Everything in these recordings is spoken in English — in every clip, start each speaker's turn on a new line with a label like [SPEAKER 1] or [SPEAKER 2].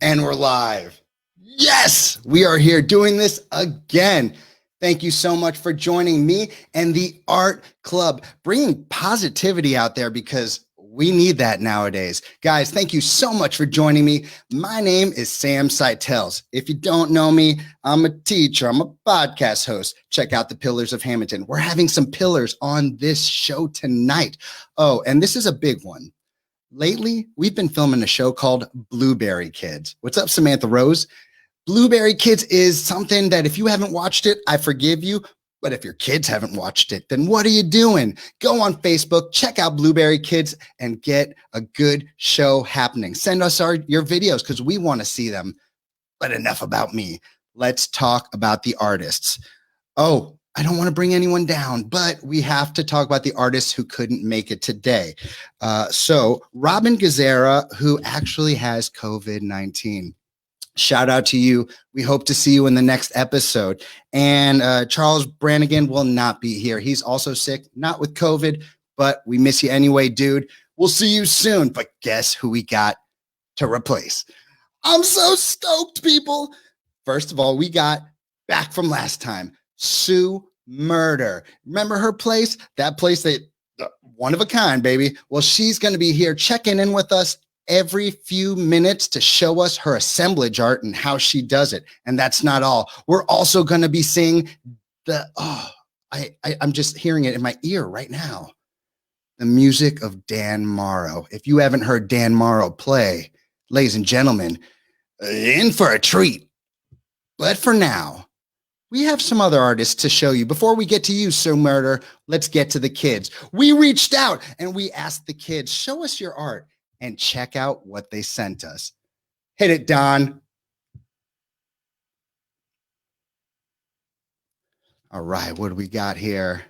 [SPEAKER 1] And we're live. Yes, we are here doing this again. Thank you so much for joining me and the Art Club, bringing positivity out there because we need that nowadays. Guys, thank you so much for joining me. My name is Sam Seitels. If you don't know me, I'm a teacher. I'm a podcast host. Check out the Pillars of Hammonton. We're having some pillars on this show tonight. Oh, and this is a big one. Lately, we've been filming a show called Blueberry Kids. What's up, Samantha Rose? Blueberry Kids is something that if you haven't watched it, I forgive you. But if your kids haven't watched it, then what are you doing? Go on Facebook, check out Blueberry Kids, and get a good show happening. Send us your videos because we want to see them. But enough about me. Let's talk about the artists. Oh, I don't want to bring anyone down, but we have to talk about the artists who couldn't make it today. So Robin Gazzara, who actually has COVID-19. Shout out to you. We hope to see you in the next episode. And Charles Brannigan will not be here. He's also sick, not with COVID, but we miss you anyway, dude. We'll see you soon. But guess who we got to replace? I'm so stoked, people. First of all, we got back from last time, Sue Murder. Remember her place? That place that one of a kind, baby. Well, she's going to be here checking in with us every few minutes to show us her assemblage art and how she does it. And that's not all. We're also going to be seeing I'm just hearing it in my ear right now. The music of Dan Morrow. If you haven't heard Dan Morrow play, ladies and gentlemen, in for a treat. But for now, we have some other artists to show you. Before we get to you, Sue Murder, let's get to the kids. We reached out and we asked the kids, show us your art and check out what they sent us. Hit it, Don. All right, what do we got here?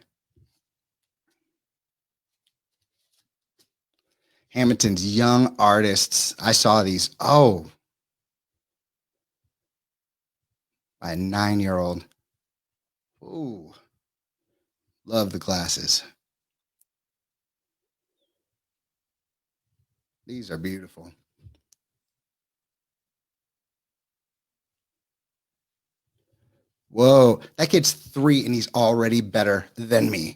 [SPEAKER 1] Hammonton's young artists. I saw these. Oh, by a 9-year-old. Ooh, love the glasses. These are beautiful. Whoa, that kid's 3 and he's already better than me.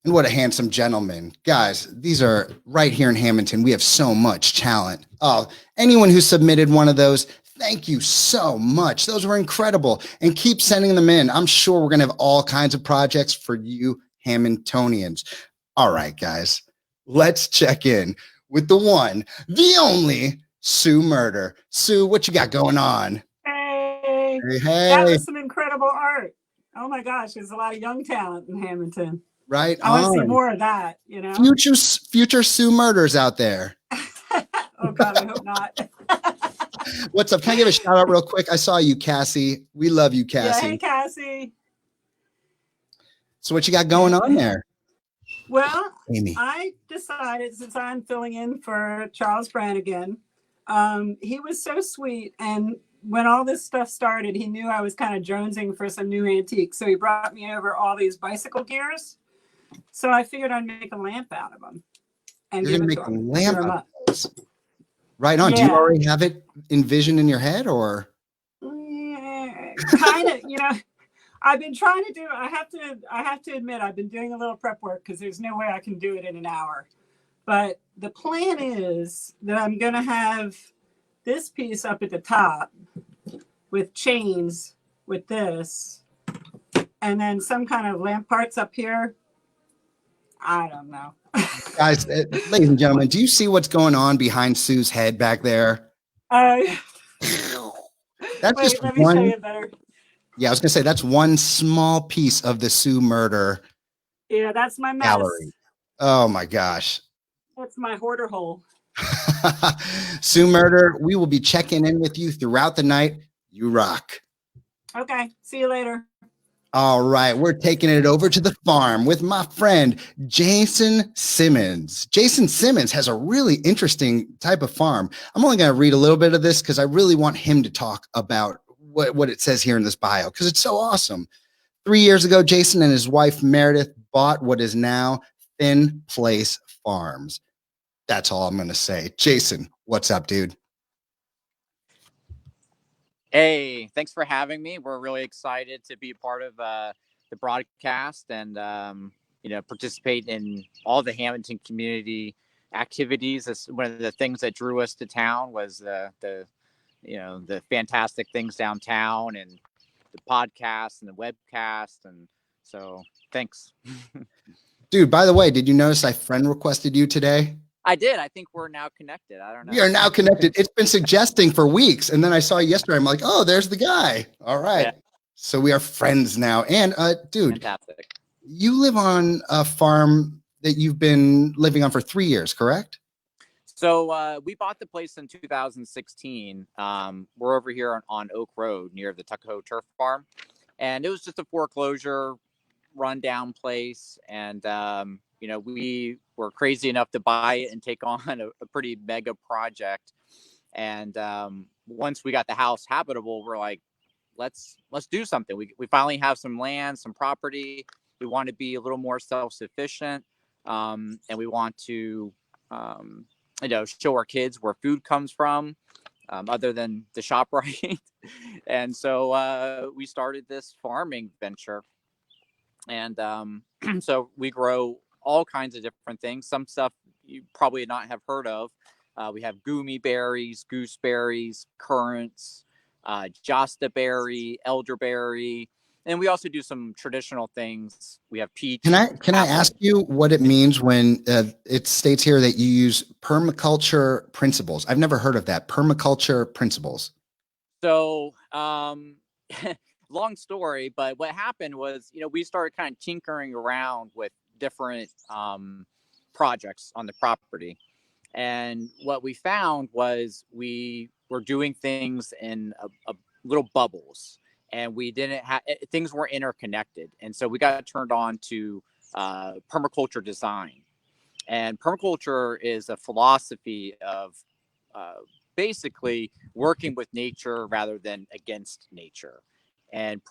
[SPEAKER 1] And what a handsome gentleman. Guys, these are right here in Hammonton. We have so much talent. Oh, anyone who submitted one of those, thank you so much. Those were incredible. And keep sending them in. I'm sure we're going to have all kinds of projects for you Hammontonians. All right, guys, let's check in with the one, the only Sue Murder. Sue, what you got going on?
[SPEAKER 2] Hey, that was some incredible art. Oh my gosh, there's a lot of young talent in Hammonton.
[SPEAKER 1] Right
[SPEAKER 2] I want to see more of that, you know.
[SPEAKER 1] Future Sue Murders out there.
[SPEAKER 2] Oh God, I hope not.
[SPEAKER 1] What's up? Can I give a shout out real quick? I saw you, Cassie. We love you, Cassie.
[SPEAKER 2] Yeah, hey, Cassie.
[SPEAKER 1] So what you got going on there?
[SPEAKER 2] Well,
[SPEAKER 1] Amy.
[SPEAKER 2] I decided, since I'm filling in for Charles Brannigan, he was so sweet, and when all this stuff started, he knew I was kind of jonesing for some new antiques, so he brought me over all these bicycle gears. So I figured I'd make a lamp out of them. And
[SPEAKER 1] You're
[SPEAKER 2] give
[SPEAKER 1] gonna
[SPEAKER 2] it
[SPEAKER 1] make
[SPEAKER 2] to
[SPEAKER 1] a lamp out of those. Right on.
[SPEAKER 2] Yeah.
[SPEAKER 1] Do you already have it envisioned in your head, or?
[SPEAKER 2] Kind of, you know. I've been trying to do. I have to admit, I've been doing a little prep work because there's no way I can do it in an hour. But the plan is that I'm going to have this piece up at the top with chains with this, and then some kind of lamp parts up here. I don't know.
[SPEAKER 1] Guys, ladies and gentlemen, do you see what's going on behind Sue's head back there?
[SPEAKER 2] That's
[SPEAKER 1] just
[SPEAKER 2] let me show you better.
[SPEAKER 1] Yeah, I was gonna say that's one small piece of the Sue Murder.
[SPEAKER 2] Yeah, that's my mess.
[SPEAKER 1] Gallery. Oh my gosh.
[SPEAKER 2] That's my hoarder hole.
[SPEAKER 1] Sue Murder, we will be checking in with you throughout the night. You rock.
[SPEAKER 2] Okay, see you later.
[SPEAKER 1] All right, we're taking it over to the farm with my friend Jason Simmons. Jason Simmons has a really interesting type of farm. I'm only going to read a little bit of this because I really want him to talk about what it says here in this bio because it's so awesome. 3 years ago, Jason and his wife Meredith bought what is now Thin Place Farms. That's all I'm going to say. Jason, what's up, dude?
[SPEAKER 3] Hey, thanks for having me. We're really excited to be a part of the broadcast and participate in all the Hammonton community activities. That's one of the things that drew us to town was the fantastic things downtown and the podcast and the webcast, and so thanks.
[SPEAKER 1] Dude, by the way, did you notice I friend requested you today?
[SPEAKER 3] I did. I think we're now connected. I don't know.
[SPEAKER 1] We are now connected. It's been suggesting for weeks. And then I saw you yesterday. I'm like, oh, there's the guy. All right.
[SPEAKER 3] Yeah.
[SPEAKER 1] So we are friends now. And dude,
[SPEAKER 3] Fantastic.
[SPEAKER 1] you live on a farm that you've been living on for 3 years, correct?
[SPEAKER 3] So we bought the place in 2016. We're over here on Oak Road near the Tuckahoe Turf Farm. And it was just a foreclosure rundown place. And, we were crazy enough to buy it and take on a pretty mega project. And once we got the house habitable, we're like, let's do something. We finally have some land, some property. We want to be a little more self-sufficient. And we want to, show our kids where food comes from, other than the ShopRite. And so we started this farming venture. And so we grow all kinds of different things. Some stuff you probably not have heard of. We have goomy berries, gooseberries, currants, josta berry, elderberry, and we also do some traditional things. We have peach.
[SPEAKER 1] Can I ask you what it means when it states here that you use permaculture principles? I've never heard of that. Permaculture principles.
[SPEAKER 3] So, long story, but what happened was, we started kind of tinkering around with different projects on the property. And what we found was we were doing things in a little bubbles, and we didn't have things weren't interconnected. And so we got turned on to permaculture design. And permaculture is a philosophy of basically working with nature rather than against nature, and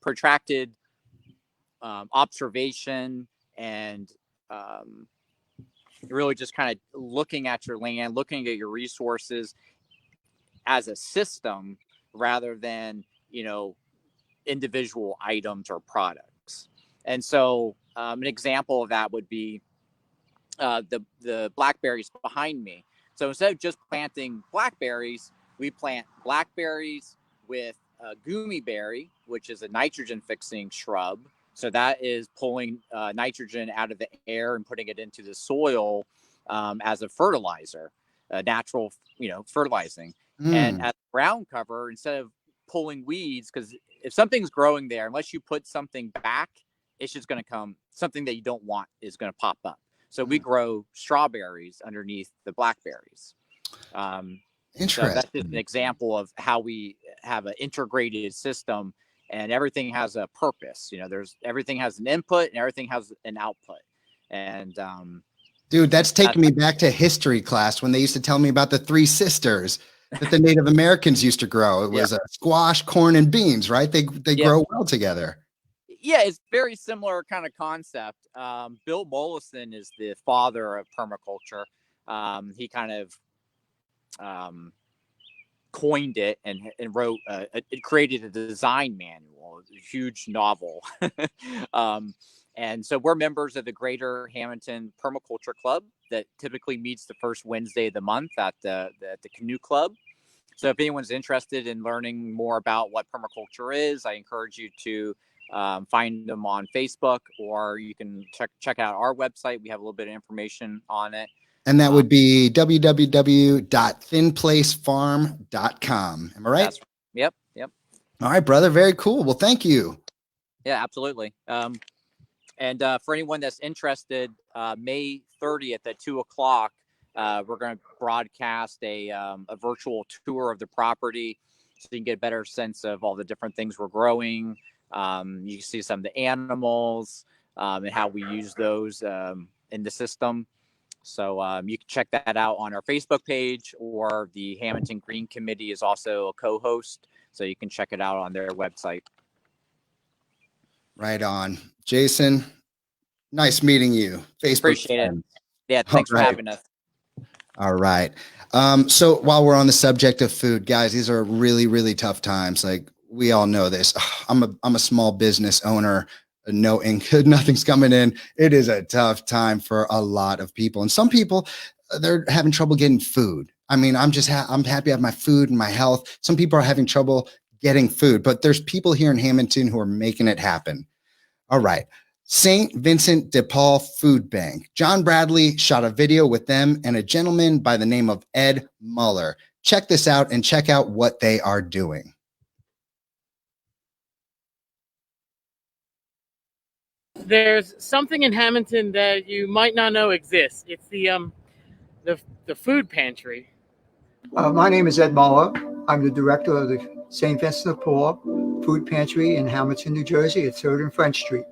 [SPEAKER 3] protracted observation and really just kind of looking at your land, looking at your resources as a system rather than, individual items or products. And so an example of that would be the blackberries behind me. So instead of just planting blackberries, we plant blackberries with goomy berry, which is a nitrogen fixing shrub. So that is pulling nitrogen out of the air and putting it into the soil as a fertilizer, natural, fertilizing. And as ground cover, instead of pulling weeds, because if something's growing there, unless you put something back, it's just going to come, something that you don't want is going to pop up. So we grow strawberries underneath the blackberries.
[SPEAKER 1] Interesting.
[SPEAKER 3] So that's just an example of how we have an integrated system, and everything has a purpose. Everything has an input and everything has an output. And
[SPEAKER 1] dude, that's taking me back to history class when they used to tell me about the three sisters that the Native Americans used to grow. It was squash, corn, and beans, right? They grow well together.
[SPEAKER 3] Yeah, it's very similar kind of concept. Bill Mollison is the father of permaculture. He kind of coined it and wrote, it created a design manual, a huge novel. And so we're members of the Greater Hammonton Permaculture Club that typically meets the first Wednesday of the month at the Canoe Club. So if anyone's interested in learning more about what permaculture is, I encourage you to find them on Facebook, or you can check out our website. We have a little bit of information on it.
[SPEAKER 1] And that would be www.thinplacefarm.com. Am I right?
[SPEAKER 3] Yep.
[SPEAKER 1] All right, brother. Very cool. Well, thank you.
[SPEAKER 3] Yeah, absolutely. And for anyone that's interested, May 30th at 2:00, we're going to broadcast a virtual tour of the property, so you can get a better sense of all the different things we're growing. You can see some of the animals and how we use those in the system. So you can check that out on our Facebook page, or the Hammonton Green Committee is also a co-host, so you can check it out on their website.
[SPEAKER 1] Right on. Jason, nice meeting you. Facebook
[SPEAKER 3] Appreciate
[SPEAKER 1] friends.
[SPEAKER 3] it. Yeah, thanks for having us.
[SPEAKER 1] All right. So while we're on the subject of food, guys, these are really, really tough times. Like we all know this. I'm a small business owner. No income, nothing's coming in. It is a tough time for a lot of people, and some people they're having trouble getting food. I mean, I'm happy I have my food and my health. Some people are having trouble getting food, but there's people here in Hammonton who are making it happen. All right. St. Vincent de Paul Food Bank. John Bradley shot a video with them and a gentleman by the name of Ed Muller. Check this out and check out what they are doing.
[SPEAKER 4] There's something in Hammonton that you might not know exists. It's the food pantry.
[SPEAKER 5] My name is Ed Muller. I'm the director of the St. Vincent de Paul Food Pantry in Hammonton, New Jersey at 3rd and French Street.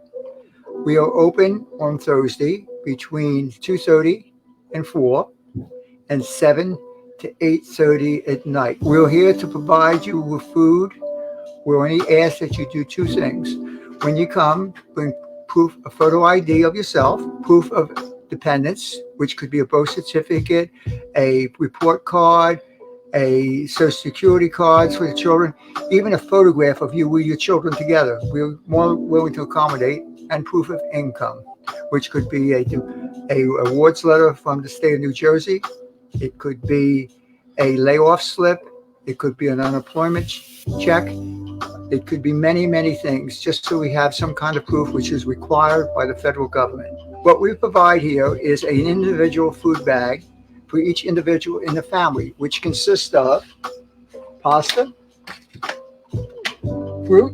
[SPEAKER 5] We are open on Thursday between 2:30 and 4 and 7 to 8:30 at night. We're here to provide you with food. We only ask that you do two things. When you come, bring proof, a photo ID of yourself, proof of dependence, which could be a birth certificate, a report card, a social security card for the children, even a photograph of you with your children together. We're more willing to accommodate, and proof of income, which could be a awards letter from the state of New Jersey. It could be a layoff slip. It could be an unemployment check. It could be many, many things, just so we have some kind of proof, which is required by the federal government. What we provide here is an individual food bag for each individual in the family, which consists of pasta, fruit,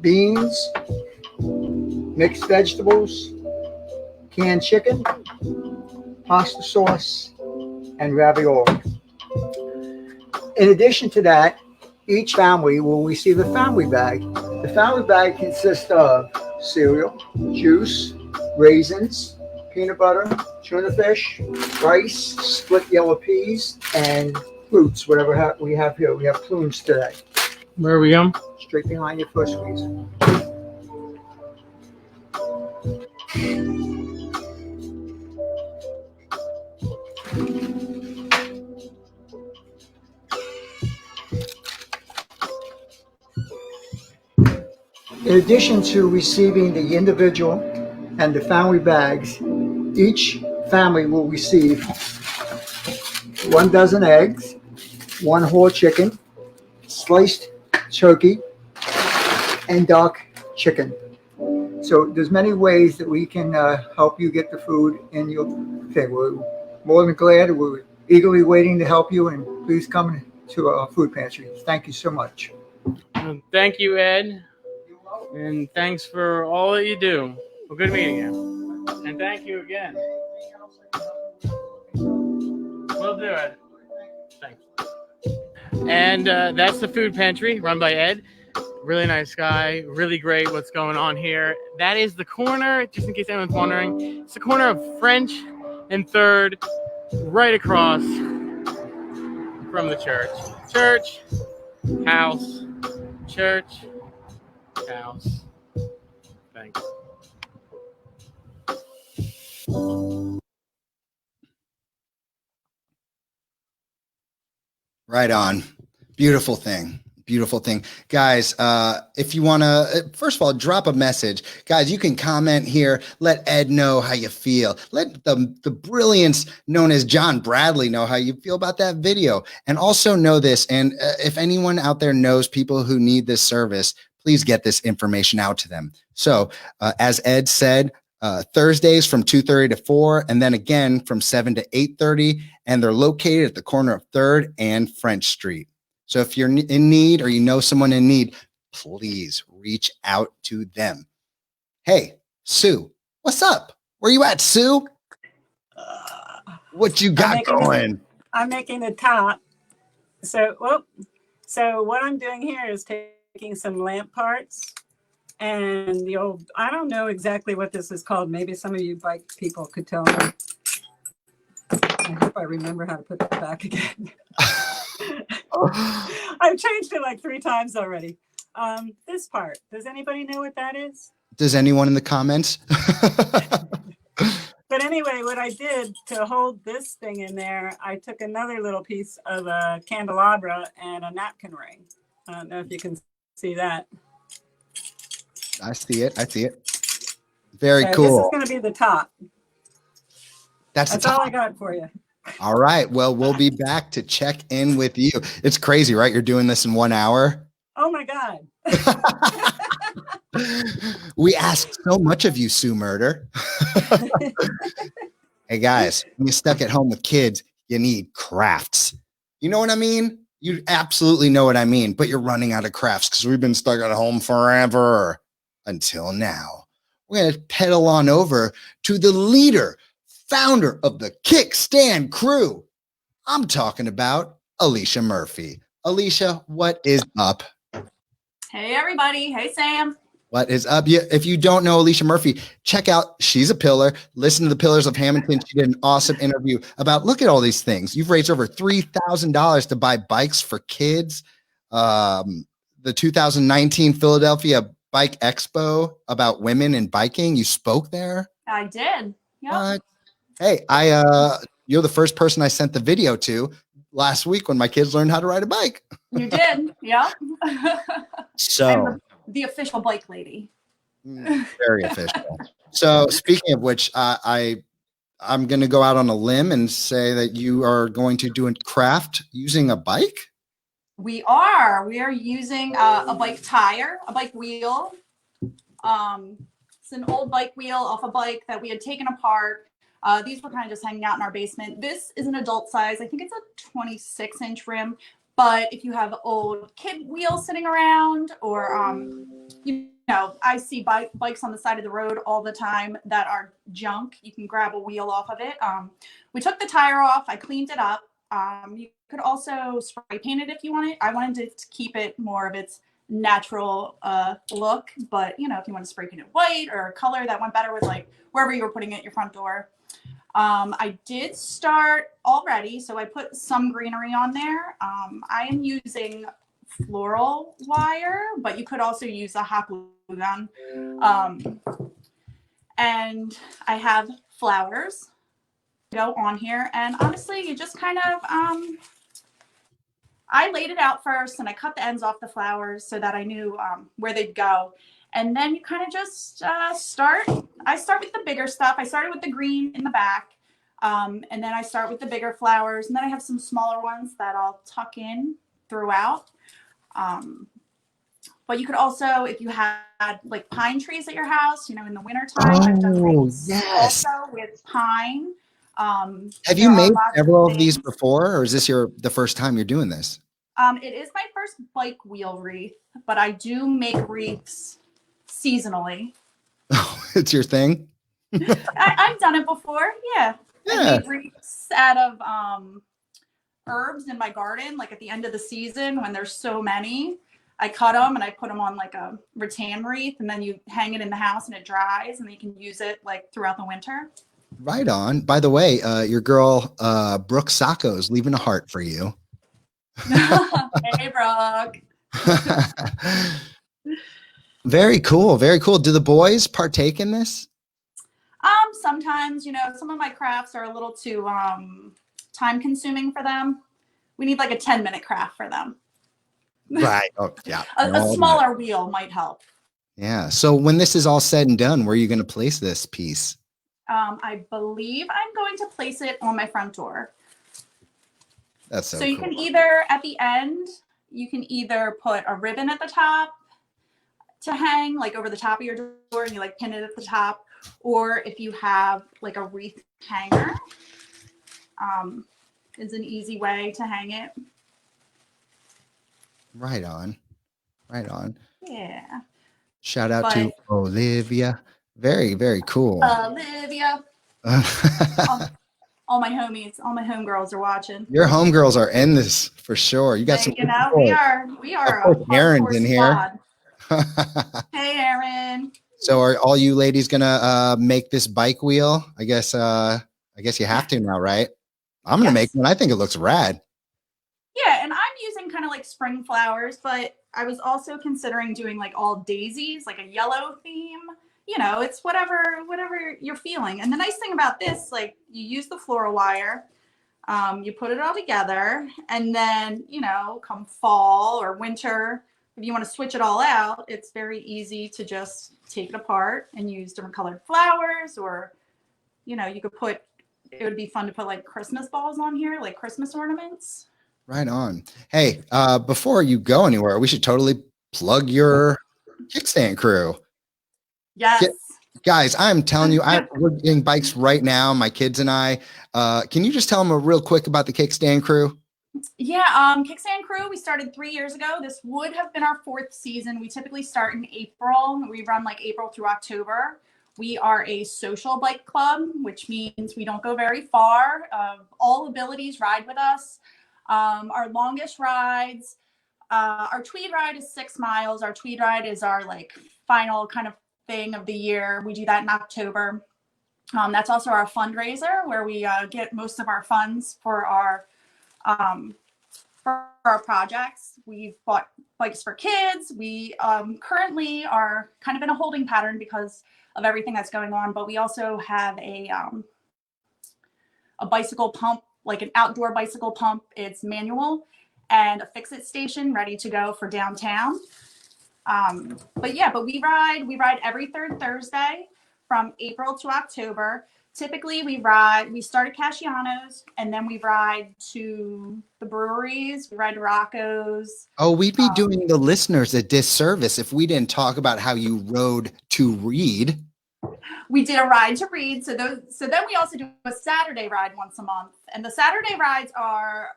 [SPEAKER 5] beans, mixed vegetables, canned chicken, pasta sauce, and ravioli. In addition to that, each family will receive a family bag. The family bag consists of cereal, juice, raisins, peanut butter, tuna fish, rice, split yellow peas, and fruits, whatever we have here. We have prunes today.
[SPEAKER 4] Where are we going?
[SPEAKER 5] Straight behind your first reason. In addition to receiving the individual and the family bags, each family will receive 1 dozen eggs, 1 whole chicken, sliced turkey, and dark chicken. So there's many ways that we can help you get the food in your thing. We're more than glad. We're eagerly waiting to help you, and please come to our food pantry. Thank you so much.
[SPEAKER 4] Thank you, Ed. And thanks for all that you do. Well, good meeting you. And thank you again. Will do it. Thanks. And that's the food pantry run by Ed. Really nice guy. Really great what's going on here. That is the corner, just in case anyone's wondering. It's the corner of French and 3rd, right across from the church. Church, house, church, house. Thanks.
[SPEAKER 1] Right on. Beautiful thing. Beautiful thing. Guys, if you want to, first of all, drop a message. Guys, you can comment here. Let Ed know how you feel. Let the brilliance known as John Bradley know how you feel about that video. And also know this, and if anyone out there knows people who need this service, please get this information out to them. So, as Ed said, Thursdays from 2:30 to 4, and then again from 7 to 8:30, and they're located at the corner of 3rd and French Street. So if you're in need or you know someone in need, please reach out to them. Hey, Sue, what's up? Where you at, Sue? What you got going?
[SPEAKER 2] I'm making the top. So what I'm doing here is taking some lamp parts and the old, I don't know exactly what this is called. Maybe some of you bike people could tell me. I hope I remember how to put that back again. I've changed it like 3 times already. This part, does anybody know what that is?
[SPEAKER 1] Does anyone in the comments?
[SPEAKER 2] But anyway, what I did to hold this thing in there, I took another little piece of a candelabra and a napkin ring. I don't know if you can see that.
[SPEAKER 1] I see it. I see it. Very
[SPEAKER 2] So
[SPEAKER 1] cool.
[SPEAKER 2] this is going to be the top.
[SPEAKER 1] That's the
[SPEAKER 2] That's all
[SPEAKER 1] top.
[SPEAKER 2] I got for you.
[SPEAKER 1] All right. Well, we'll be back to check in with you. It's crazy, right? You're doing this in 1 hour.
[SPEAKER 2] Oh my God.
[SPEAKER 1] We ask so much of you, Sue Murder. Hey guys, when you're stuck at home with kids, you need crafts. You know what I mean? You absolutely know what I mean, but you're running out of crafts because we've been stuck at home forever until now. We're going to pedal on over to the leader, founder of the Kickstand crew. I'm talking about Alicia Murphy. Alicia, what is up?
[SPEAKER 6] Hey, everybody. Hey, Sam.
[SPEAKER 1] What is up? If you don't know Alicia Murphy, check out She's a Pillar. Listen to the Pillars of Hammonton. She did an awesome interview about, look at all these things. You've raised over $3,000 to buy bikes for kids. The 2019 Philadelphia Bike Expo about women and biking. You spoke there.
[SPEAKER 6] I did. Yep.
[SPEAKER 1] Hey, you're the first person I sent the video to last week when my kids learned how to ride a bike.
[SPEAKER 6] You did. Yep.
[SPEAKER 1] So
[SPEAKER 6] the official bike lady.
[SPEAKER 1] very official. So speaking of which, I'm going to go out on a limb and say that you are going to do a craft using a bike.
[SPEAKER 6] We are using a bike tire, a bike wheel. It's an old bike wheel off a bike that we had taken apart. These were kind of just hanging out in our basement. This is an adult size. I think it's a 26-inch rim. But if you have old kid wheels sitting around, or I see bikes on the side of the road all the time that are junk, you can grab a wheel off of it. We took the tire off. I cleaned it up. You could also spray paint it if you wanted. I wanted to keep it more of its natural look, but if you want to spray paint it white or a color that went better with like wherever you were putting it at your front door. I did start already, so I put some greenery on there. I am using floral wire, but you could also use a hot glue gun. And I have flowers go on here, and honestly, you just kind of I laid it out first, and I cut the ends off the flowers so that I knew where they'd go. And then you kind of just start. I start with the bigger stuff. I started with the green in the back. And then I start with the bigger flowers. And then I have some smaller ones that I'll tuck in throughout. But you could also, if you had like pine trees at your house, in the wintertime, I've done wreaths also with pine.
[SPEAKER 1] Have you made several of these before, or is this the first time you're doing this?
[SPEAKER 6] It is my first bike wheel wreath, but I do make wreaths seasonally.
[SPEAKER 1] Oh, it's your thing?
[SPEAKER 6] I've done it before. Yeah. I made wreaths out of herbs in my garden, like at the end of the season when there's so many. I cut them and I put them on like a rattan wreath, and then you hang it in the house and it dries, and then you can use it like throughout the winter.
[SPEAKER 1] Right on. By the way, your girl Brooke Sacco is leaving a heart for you.
[SPEAKER 6] Hey, Brooke.
[SPEAKER 1] Very cool. Very cool. Do the boys partake in this?
[SPEAKER 6] Sometimes, some of my crafts are a little too time consuming for them. We need like a 10-minute craft for them.
[SPEAKER 1] Right. Oh, yeah.
[SPEAKER 6] A smaller wheel might help.
[SPEAKER 1] Yeah. So when this is all said and done, where are you going to place this piece?
[SPEAKER 6] I believe I'm going to place it on my front door.
[SPEAKER 1] That's so
[SPEAKER 6] you
[SPEAKER 1] cool.
[SPEAKER 6] can either, at the end, you can either put a ribbon at the top to hang like over the top of your door, and you like pin it at the top, or if you have like a wreath hanger, it's an easy way to hang it.
[SPEAKER 1] Right on. Right on.
[SPEAKER 6] Yeah.
[SPEAKER 1] Shout out to Olivia. Very, very cool.
[SPEAKER 6] Olivia. All my homies, all my homegirls are watching.
[SPEAKER 1] Your homegirls are in this for sure. You got some.
[SPEAKER 6] We are.
[SPEAKER 1] Of course, Aaron's in here.
[SPEAKER 6] Hey, Aaron.
[SPEAKER 1] So are all you ladies gonna make this bike wheel? I guess you have to now, right? I'm gonna make one. I think it looks rad.
[SPEAKER 6] Yeah, and I'm using kind of like spring flowers, but I was also considering doing like all daisies, like a yellow theme. it's whatever you're feeling. And the nice thing about this, like, you use the floral wire, you put it all together, and then, come fall or winter, if you want to switch it all out, it's very easy to just take it apart and use different colored flowers, or, you could put, it would be fun to put like Christmas balls on here, like Christmas ornaments.
[SPEAKER 1] Right on. Hey, before you go anywhere, we should totally plug your kickstand crew.
[SPEAKER 6] Yes.
[SPEAKER 1] Guys, I'm telling you, we're getting bikes right now, my kids and I. Can you just tell them real quick about the kickstand crew?
[SPEAKER 6] Yeah, Kickstand Crew, we started 3 years ago. This would have been our 4th season. We typically start in April. We run like April through October. We are a social bike club, which means we don't go very far. All abilities ride with us. Our longest rides, our Tweed ride is 6 miles. Our Tweed ride is our like final kind of thing of the year. We do that in October. That's also our fundraiser, where we get most of our funds for our projects. We've bought bikes for kids. We currently are kind of in a holding pattern because of everything that's going on, but we also have a bicycle pump, like an outdoor bicycle pump. It's manual, and a fix-it station ready to go for downtown. But we ride every 3rd Thursday from April to October. Typically we start at Casciano's, and then we ride to the breweries. We ride to Rocco's.
[SPEAKER 1] Oh, we'd be doing the listeners a disservice if we didn't talk about how you rode to Reed.
[SPEAKER 6] We did a ride to Reed. So then we also do a Saturday ride once a month. And the Saturday rides are,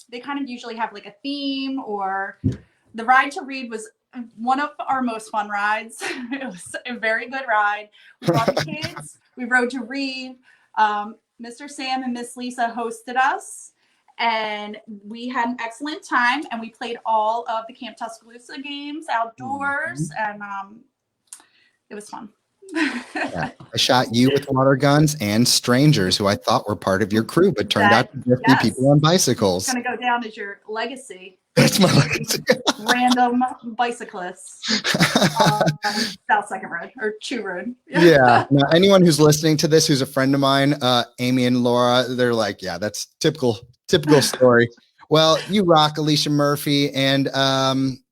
[SPEAKER 6] they kind of usually have like a theme, or the ride to Reed was one of our most fun rides. It was a very good ride. We brought the kids. We rode to Reed. Mr. Sam and Miss Lisa hosted us, and we had an excellent time. And we played all of the Camp Tuscaloosa games outdoors, and it was fun.
[SPEAKER 1] Yeah. I shot you with water guns and strangers who I thought were part of your crew, but turned out to just be people on bicycles.
[SPEAKER 6] It's going to go down as your legacy.
[SPEAKER 1] That's my legacy.
[SPEAKER 6] Random bicyclists. South Second Road or Chew Road.
[SPEAKER 1] Yeah. Now, anyone who's listening to this, who's a friend of mine, Amy and Laura, they're like, yeah, that's typical story. Well, you rock, Alicia Murphy, and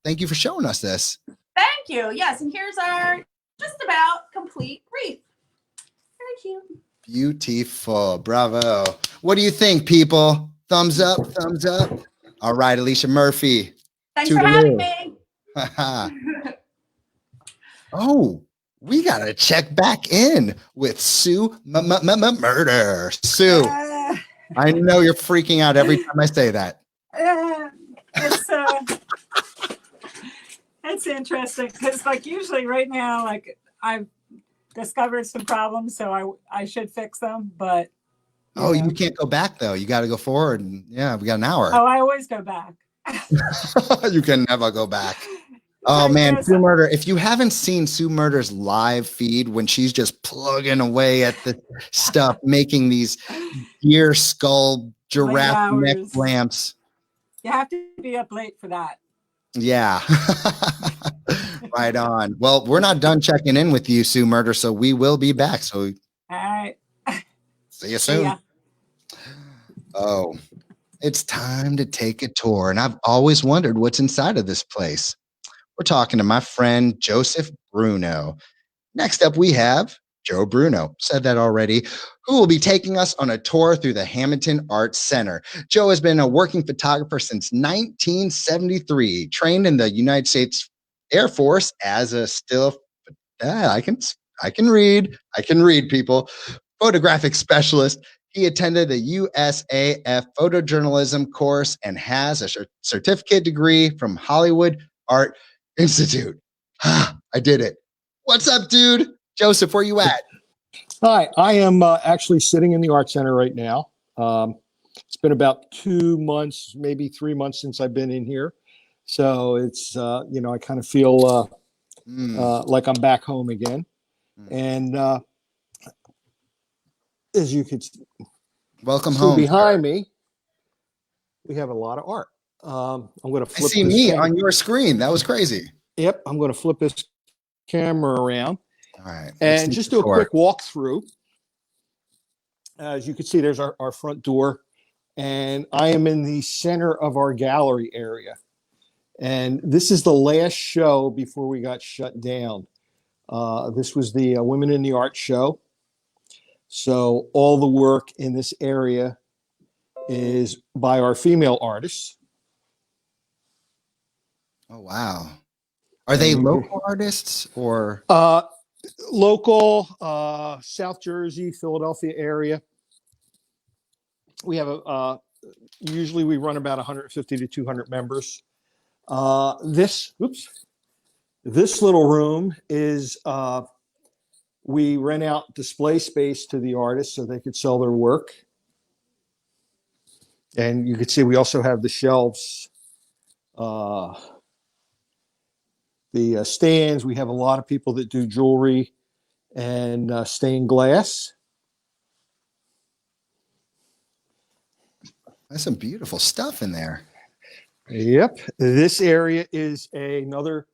[SPEAKER 1] thank you for showing us this.
[SPEAKER 6] Thank you. Yes, and here's our just about complete wreath. Very cute.
[SPEAKER 1] Beautiful. Bravo. What do you think, people? Thumbs up, thumbs up. All right, Alicia Murphy.
[SPEAKER 6] Thanks for having me.
[SPEAKER 1] Oh, we got to check back in with Sue Murder. Sue, I know you're freaking out every time I say that.
[SPEAKER 2] It's interesting because, like, usually right now, like, I've discovered some problems, so I should fix them, but
[SPEAKER 1] you can't go back though. You got to go forward, and we got an hour.
[SPEAKER 2] Oh, I always go back.
[SPEAKER 1] You can never go back. Oh man, Sue Murder. If you haven't seen Sue Murder's live feed when she's just plugging away at the stuff, making these deer skull giraffe neck lamps.
[SPEAKER 2] You have to be up late for that.
[SPEAKER 1] Yeah. Right on. Well, we're not done checking in with you, Sue Murder, so we will be back. So
[SPEAKER 2] all right.
[SPEAKER 1] See you soon.
[SPEAKER 2] Yeah.
[SPEAKER 1] Oh, it's time to take a tour. And I've always wondered what's inside of this place. We're talking to my friend Joseph Bruno. Next up, we have Joe Bruno, said that already, who will be taking us on a tour through the Hammonton Arts Center. Joe has been a working photographer since 1973, trained in the United States Air Force as a I can read, people, photographic specialist. He attended the USAF photojournalism course and has a certificate degree from Hollywood Art Institute. I did it. What's up, dude? Joseph, where you at?
[SPEAKER 7] Hi, I am actually sitting in the Art Center right now. It's been about 2 months, maybe 3 months since I've been in here. So it's, I kind of feel like I'm back home again. And as you could
[SPEAKER 1] welcome
[SPEAKER 7] see
[SPEAKER 1] home
[SPEAKER 7] behind me, we have a lot of art. I'm going to flip.
[SPEAKER 1] I see me on your screen. That was crazy.
[SPEAKER 7] Yep, I'm going to flip this camera around.
[SPEAKER 1] All right. Let's
[SPEAKER 7] And
[SPEAKER 1] see
[SPEAKER 7] just
[SPEAKER 1] the
[SPEAKER 7] do a
[SPEAKER 1] tour.
[SPEAKER 7] quick walkthrough. As you can see, there's our front door, and I am in the center of our gallery area. And this is the last show before we got shut down. This was the Women in the Art show. So all the work in this area is by our female artists.
[SPEAKER 1] Oh, wow. Are they local artists or?
[SPEAKER 7] Local, South Jersey, Philadelphia area. We have usually we run about 150 to 200 members. This little room is, we rent out display space to the artists so they could sell their work. And you can see we also have the shelves, the stands. We have a lot of people that do jewelry and stained glass.
[SPEAKER 1] There's some beautiful stuff in there.
[SPEAKER 7] Yep. This area is another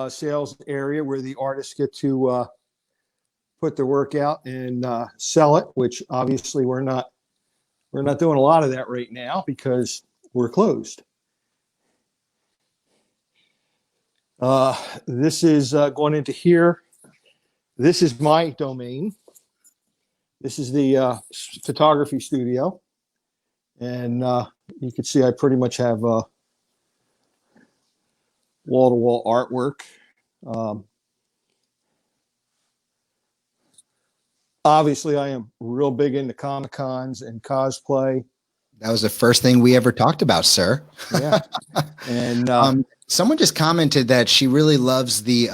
[SPEAKER 7] sales area where the artists get to put their work out and sell it, which obviously we're not doing a lot of that right now because we're closed. This is going into here. This is my domain. This is the photography studio. And you can see I pretty much have wall-to-wall artwork. Obviously, I am real big into Comic-Cons and cosplay.
[SPEAKER 1] That was the first thing we ever talked about, sir.
[SPEAKER 7] Yeah. And
[SPEAKER 1] someone just commented that she really loves the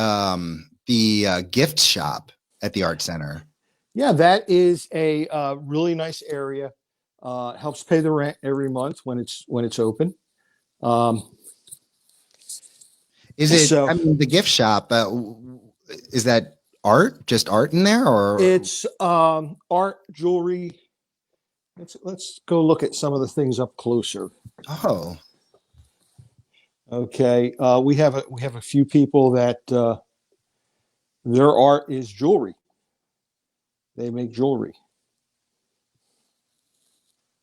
[SPEAKER 1] gift shop at the art center.
[SPEAKER 7] yeah, that is a really nice area. Helps pay the rent every month when it's open.
[SPEAKER 1] Is it?
[SPEAKER 7] So-
[SPEAKER 1] I mean, the gift shop. Is that art? Just art in there, or
[SPEAKER 7] It's art, jewelry. Let's go look at some of the things up closer.
[SPEAKER 1] Oh,
[SPEAKER 7] Okay, we have a few people that their art is jewelry. They make jewelry.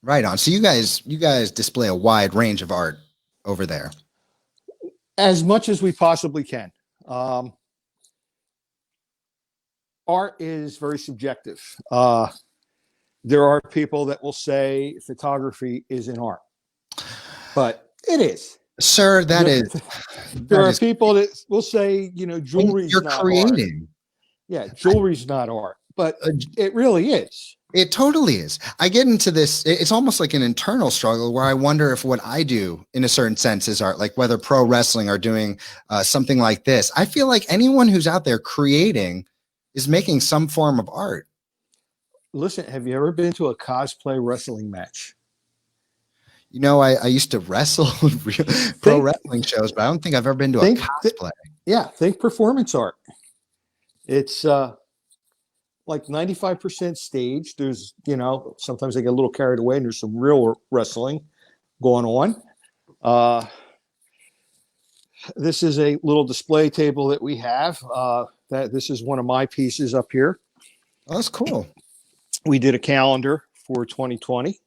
[SPEAKER 1] right on. So you guys display a wide range of art over there.
[SPEAKER 7] As much as we possibly can. Art is very subjective. There are people that will say photography isn't art, but it is.
[SPEAKER 1] Sir, that is.
[SPEAKER 7] There
[SPEAKER 1] that
[SPEAKER 7] are
[SPEAKER 1] is-
[SPEAKER 7] people that will say, jewelry's
[SPEAKER 1] you're
[SPEAKER 7] not art.
[SPEAKER 1] creating.
[SPEAKER 7] Yeah, jewelry's not art, but it really is.
[SPEAKER 1] It totally is. I get into this. It's almost like an internal struggle where I wonder if what I do in a certain sense is art, like whether pro wrestling or doing something like this. I feel like anyone who's out there creating is making some form of art.
[SPEAKER 7] Listen, have you ever been to a cosplay wrestling match?
[SPEAKER 1] You know, I used to wrestle pro wrestling shows, but I don't think I've ever been to a cosplay.
[SPEAKER 7] Yeah, think performance art. It's like 95% stage. There's, sometimes they get a little carried away and there's some real wrestling going on. This is a little display table that we have. This is one of my pieces up here.
[SPEAKER 1] Oh, that's cool.
[SPEAKER 7] We did a calendar for 2020.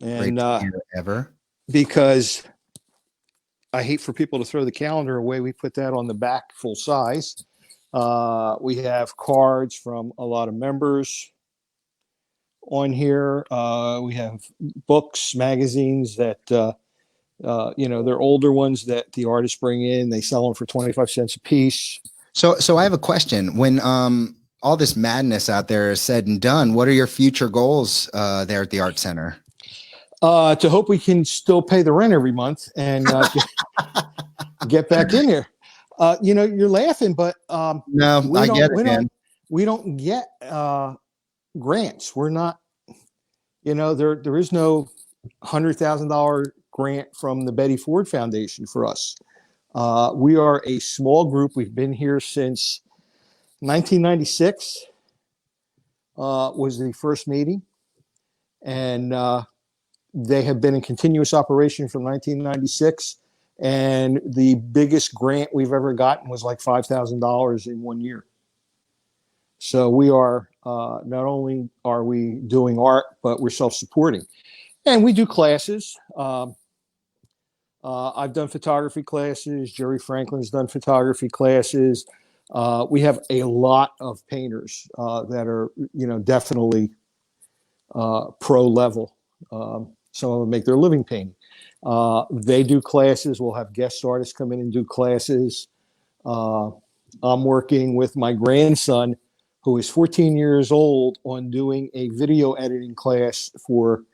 [SPEAKER 7] And
[SPEAKER 1] Great year ever.
[SPEAKER 7] because I hate for people to throw the calendar away, we put that on the back full size. We have cards from a lot of members on here. We have books, magazines that, they're older ones that the artists bring in. They sell them for 25 cents a piece.
[SPEAKER 1] So I have a question. When all this madness out there is said and done, what are your future goals there at the Art Center?
[SPEAKER 7] To hope we can still pay the rent every month and get back in there. You're laughing, but
[SPEAKER 1] No, I get it, man.
[SPEAKER 7] We don't get grants. We're not, there is no $100,000 grant from the Betty Ford Foundation for us. We are a small group. We've been here since 1996 was the first meeting. And they have been in continuous operation from 1996. And the biggest grant we've ever gotten was like $5,000 in 1 year. So we are, not only are we doing art, but we're self-supporting. And we do classes. I've done photography classes. Jerry Franklin's done photography classes. We have a lot of painters that are, definitely pro level. Some of them make their living painting. They do classes. We'll have guest artists come in and do classes. I'm working with my grandson, who is 14 years old, on doing a video editing class for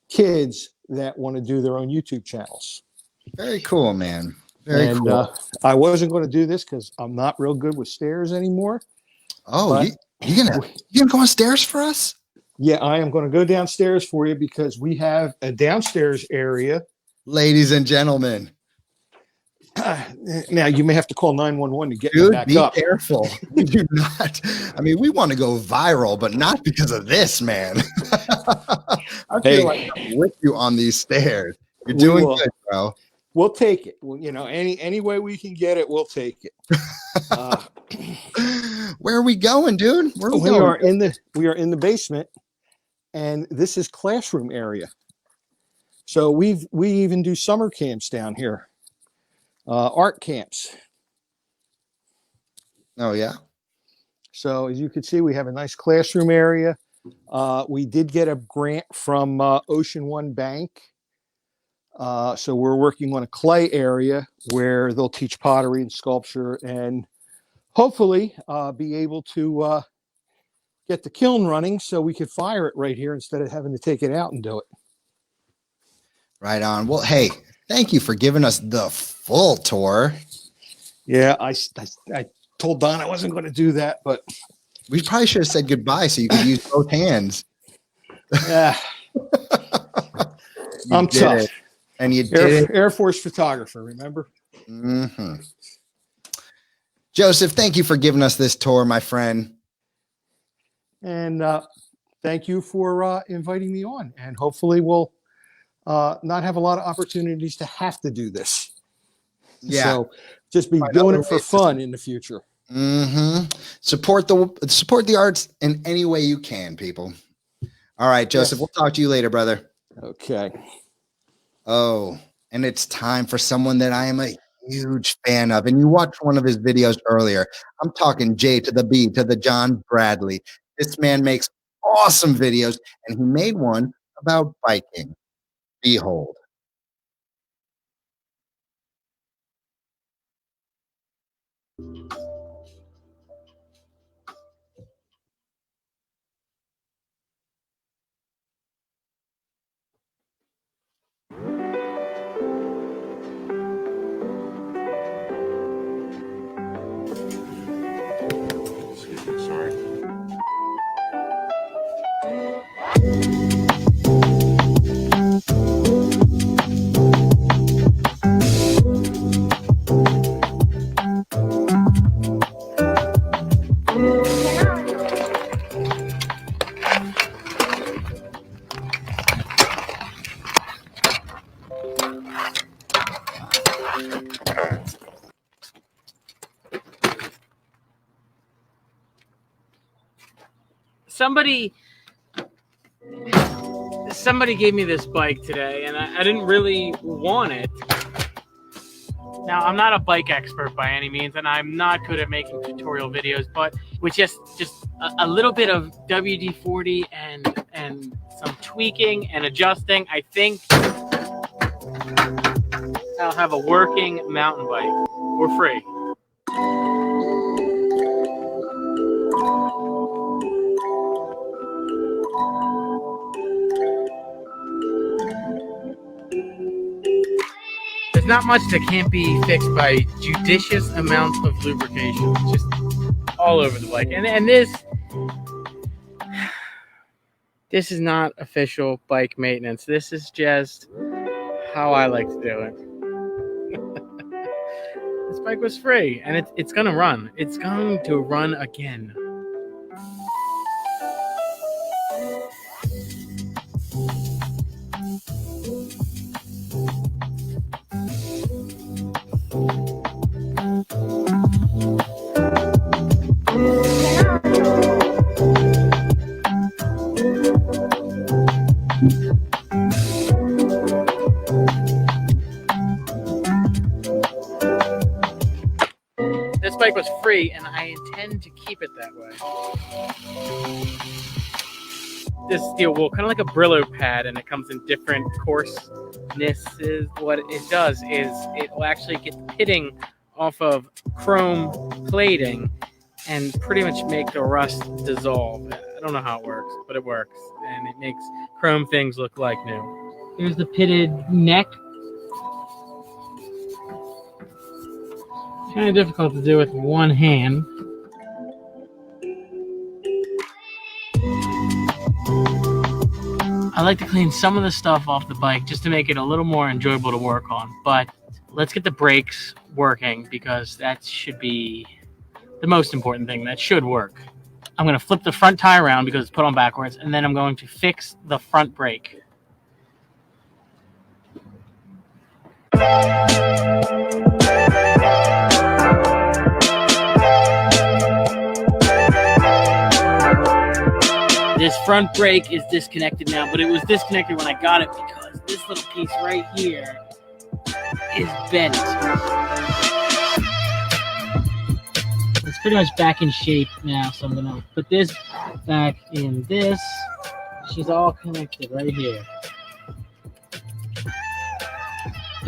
[SPEAKER 7] kids that want to do their own YouTube channels.
[SPEAKER 1] Very cool, man. Very cool.
[SPEAKER 7] I wasn't going to do this because I'm not real good with stairs anymore.
[SPEAKER 1] Oh, you gonna go on stairs for us?
[SPEAKER 7] Yeah, I am going to go downstairs for you because we have a downstairs area.
[SPEAKER 1] Ladies and gentlemen.
[SPEAKER 7] Now, you may have to call 911 to get me back up.
[SPEAKER 1] Be careful. We do not. I mean, we want to go viral, but not because of this, man. I feel like I'm with you on these stairs. You're doing good, bro.
[SPEAKER 7] We'll take it. Well, any way we can get it, we'll take it.
[SPEAKER 1] Where are we going, dude?
[SPEAKER 7] We are in the basement, and this is classroom area. So we even do summer camps down here, art camps.
[SPEAKER 1] Oh yeah.
[SPEAKER 7] So as you can see, we have a nice classroom area. We did get a grant from Ocean One Bank. So we're working on a clay area where they'll teach pottery and sculpture, and hopefully be able to get the kiln running so we could fire it right here instead of having to take it out and do it.
[SPEAKER 1] Right on. Well, hey, thank you for giving us the full tour.
[SPEAKER 7] Yeah, I told Don I wasn't going to do that, but
[SPEAKER 1] we probably should have said goodbye so you could use both hands.
[SPEAKER 7] Yeah. I'm tough.
[SPEAKER 1] And you did
[SPEAKER 7] Air Force photographer, remember?
[SPEAKER 1] Mm-hmm. Joseph, thank you for giving us this tour, my friend.
[SPEAKER 7] And thank you for inviting me on. And hopefully we'll not have a lot of opportunities to have to do this.
[SPEAKER 1] Yeah.
[SPEAKER 7] So just be doing it for fun in the future.
[SPEAKER 1] Mm-hmm. Support the arts in any way you can, people. All right, Joseph, We'll talk to you later, brother.
[SPEAKER 7] Okay.
[SPEAKER 1] Oh, and it's time for someone that I am a huge fan of. And you watched one of his videos earlier. I'm talking J to the B to the John Bradley. This man makes awesome videos, and he made one about biking. Behold.
[SPEAKER 4] Somebody gave me this bike today, and I didn't really want it. Now, I'm not a bike expert by any means, and I'm not good at making tutorial videos, but with just a little bit of WD-40 and some tweaking and adjusting, I think I'll have a working mountain bike for free. There's not much that can't be fixed by judicious amounts of lubrication, just all over the bike. And this is not official bike maintenance. This is just how I like to do it. This bike was free, and it's gonna run. It's going to run again. bike was free, and I intend to keep it that way. This steel wool, kind of like a Brillo pad, and it comes in different coarsenesses. What it does is it will actually get the pitting off of chrome plating and pretty much make the rust dissolve. I don't know how it works, but it works, and it makes chrome things look like new. Here's the pitted neck. Kind of difficult to do with one hand. I like to clean some of the stuff off the bike just to make it a little more enjoyable to work on. But let's get the brakes working, because that should be the most important thing. That should work. I'm going to flip the front tire around because it's put on backwards, and then I'm going to fix the front brake. This front brake is disconnected now, but it was disconnected when I got it because this little piece right here is bent. It's pretty much back in shape now, so I'm gonna put this back in this. She's all connected right here.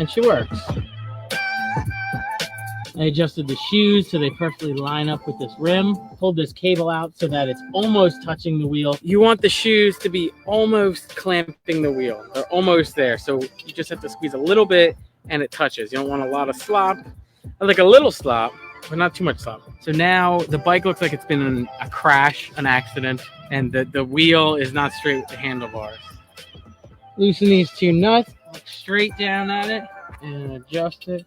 [SPEAKER 4] And she works. I adjusted the shoes so they perfectly line up with this rim. Pulled this cable out so that it's almost touching the wheel. You want the shoes to be almost clamping the wheel. They're almost there. So you just have to squeeze a little bit and it touches. You don't want a lot of slop. Like a little slop, but not too much slop. So now the bike looks like it's been in a crash, an accident, and the wheel is not straight with the handlebars. Loosen these two nuts, look straight down at it, and adjust it.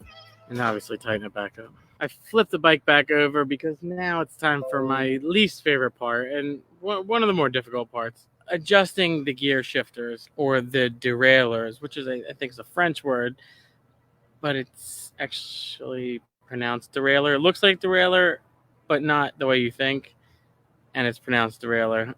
[SPEAKER 4] And obviously tighten it back up. I flipped the bike back over because now it's time for my least favorite part and one of the more difficult parts. Adjusting the gear shifters, or the derailleurs, which is, I think is a French word, but it's actually pronounced derailleur. It looks like derailleur, but not the way you think. And it's pronounced derailleur.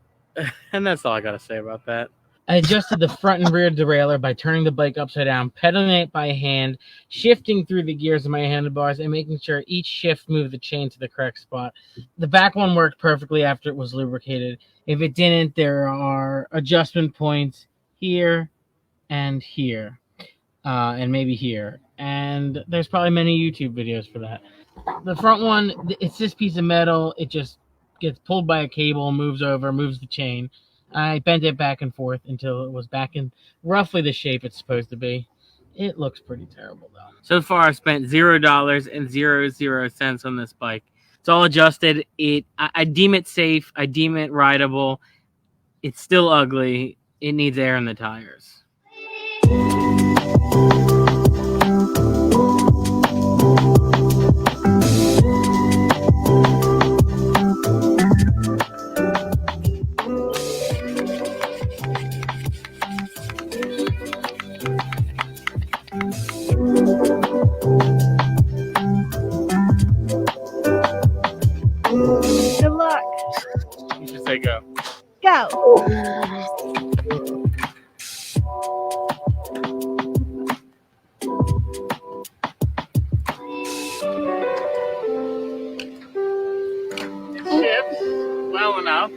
[SPEAKER 4] And that's all I got to say about that. I adjusted the front and rear derailleur by turning the bike upside down, pedaling it by hand, shifting through the gears of my handlebars, and making sure each shift moved the chain to the correct spot. The back one worked perfectly after it was lubricated. If it didn't, there are adjustment points here and here, and maybe here. And there's probably many YouTube videos for that. The front one, it's this piece of metal. It just gets pulled by a cable, moves over, moves the chain. I bent it back and forth until it was back in roughly the shape it's supposed to be. It looks pretty terrible, though. So far, I've spent $0.00 on this bike. It's all adjusted. I deem it safe. I deem it rideable. It's still ugly. It needs air in the tires.
[SPEAKER 8] Good luck.
[SPEAKER 4] You should say go.
[SPEAKER 8] Go.
[SPEAKER 4] Shift well enough.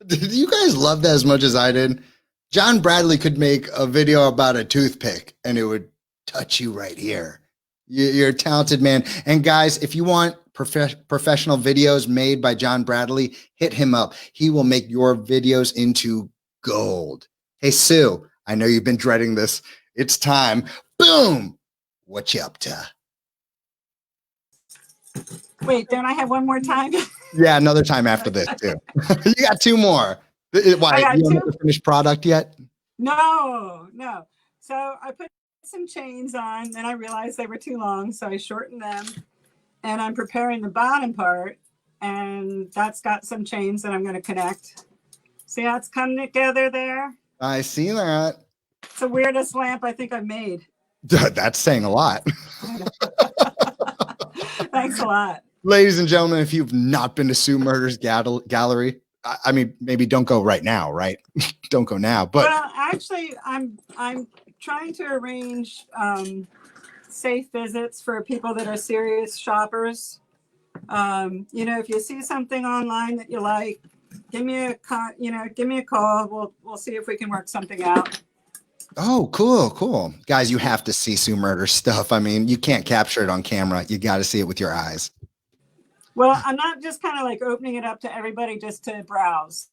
[SPEAKER 1] Did you guys love that as much as I did? John Bradley could make a video about a toothpick and it would touch you right here. You're a talented man. And guys, if you want professional videos made by John Bradley, hit him up. He will make your videos into gold. Hey, Sue, I know you've been dreading this. It's time. Boom. What you up to?
[SPEAKER 2] Wait, don't I have one more time?
[SPEAKER 1] Yeah, another time after this too. You got two more. Why? You don't have the finished product yet?
[SPEAKER 2] No. So I put some chains on, then I realized they were too long, so I shortened them. And I'm preparing the bottom part, and that's got some chains that I'm going to connect. See how it's coming together there?
[SPEAKER 1] I see that.
[SPEAKER 2] It's the weirdest lamp I think I've made.
[SPEAKER 1] That's saying a lot.
[SPEAKER 2] Thanks a lot.
[SPEAKER 1] Ladies and gentlemen, if you've not been to Sue Murder's gallery, I mean, maybe don't go right now, right? Don't go now. But
[SPEAKER 2] well, actually, I'm trying to arrange safe visits for people that are serious shoppers. You know, if you see something online that you like, give me a call. We'll see if we can work something out.
[SPEAKER 1] oh, cool. Guys, you have to see Sue Murder's stuff. I mean, you can't capture it on camera. You got to see it with your eyes.
[SPEAKER 2] Well, I'm not just kind of like opening it up to everybody just to browse.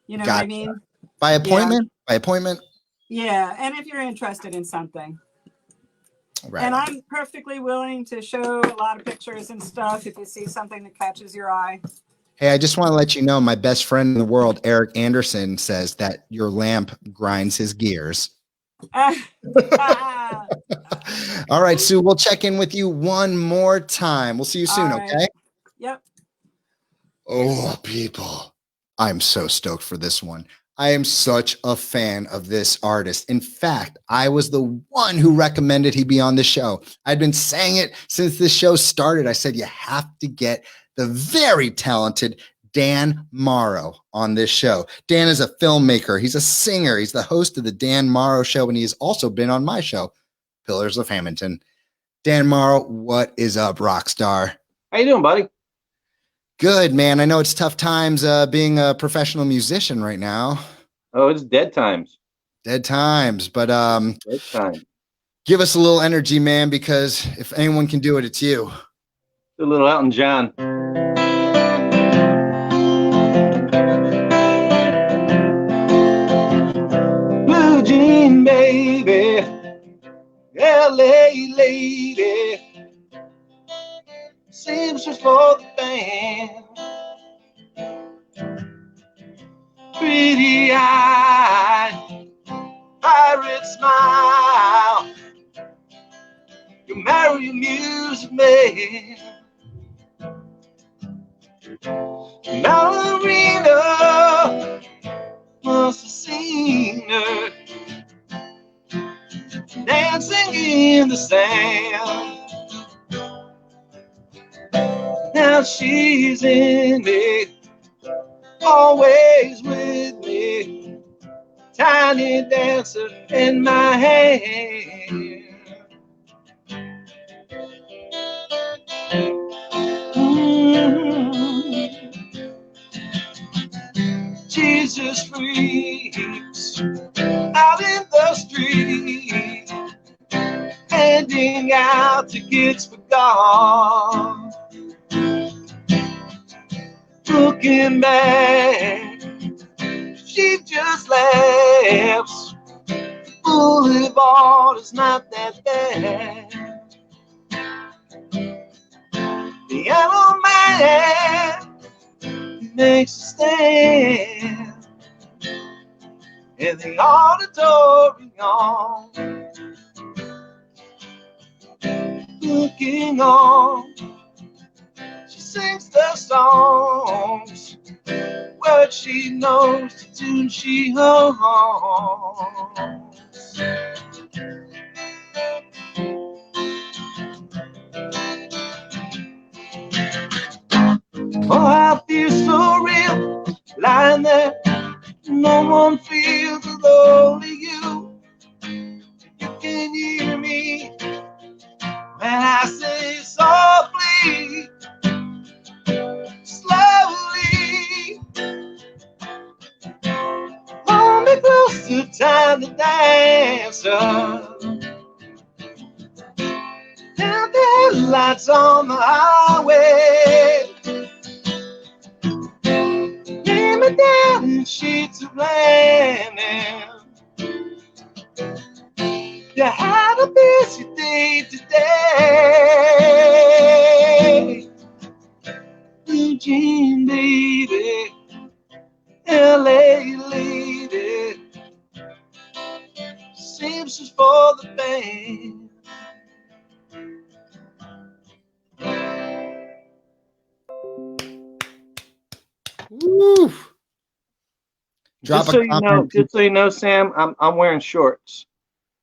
[SPEAKER 2] You know what I mean?
[SPEAKER 1] By appointment? By appointment?
[SPEAKER 2] Yeah, and if you're interested in something.
[SPEAKER 1] Right.
[SPEAKER 2] And I'm perfectly willing to show a lot of pictures and stuff if you see something that catches your eye.
[SPEAKER 1] Hey, I just want to let you know my best friend in the world, Eric Anderson, says that your lamp grinds his gears. All right, Sue, we'll check in with you one more time. We'll see you soon,
[SPEAKER 2] right.
[SPEAKER 1] okay?
[SPEAKER 2] Yep.
[SPEAKER 1] Oh, people. I'm so stoked for this one. I am such a fan of this artist. In fact, I was the one who recommended he be on the show. I'd been saying it since this show started. I said, you have to get the very talented Dan Morrow on this show. Dan is a filmmaker. He's a singer. He's the host of the Dan Morrow Show, and he's also been on my show, Pillars of Hammonton. Dan Morrow, what is up, rock star?
[SPEAKER 8] How you doing, buddy?
[SPEAKER 1] Good, man. I know it's tough times being a professional musician right now.
[SPEAKER 8] Oh, it's dead times.
[SPEAKER 1] Dead times, but
[SPEAKER 8] Dead time.
[SPEAKER 1] give us a little energy, man, because if anyone can do it, it's you.
[SPEAKER 8] A little Elton John. Blue jean baby, LA lady, seamstress for the band. Pretty eye, pirate smile. You marry a music man. Ballerina must have seen her dancing in the sand. Now she's in me, always with me, tiny dancer in my hand. Jesus freaks out in the street, handing out tickets for God. Looking back, she just laughs. Boulevard is not that bad. The yellow man makes a stand in the auditorium, looking on. She sings the songs, words she knows, the tune she hums. Oh, I feel so real, lying there. No one feels as only you. You can hear me when I say softly, slowly. Hold me closer, time to dance. Down the headlights on the highway. Lay me down in sheets of linen. You had a busy day today. Blue jean baby, LA lady, seamstress for the band.
[SPEAKER 1] Drop a comment.
[SPEAKER 8] Just so you know, Sam, I'm wearing shorts.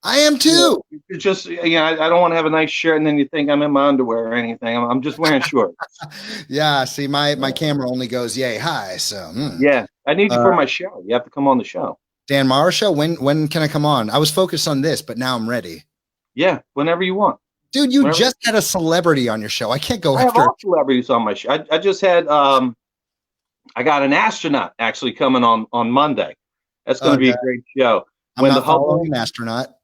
[SPEAKER 1] I am too.
[SPEAKER 8] It's just, I don't want to have a nice shirt and then you think I'm in my underwear or anything. I'm just wearing shorts.
[SPEAKER 1] Yeah. See, my camera only goes yay high. So
[SPEAKER 8] yeah, I need you for my show. You have to come on the show.
[SPEAKER 1] Dan Morrow show. When can I come on? I was focused on this, but now I'm ready.
[SPEAKER 8] Yeah, whenever you want.
[SPEAKER 1] Dude, you just had a celebrity on your show. I can't go
[SPEAKER 8] I
[SPEAKER 1] after
[SPEAKER 8] have all celebrities on my show. I just had I got an astronaut actually coming on Monday. That's going to be a great show.
[SPEAKER 1] I'm not following an astronaut.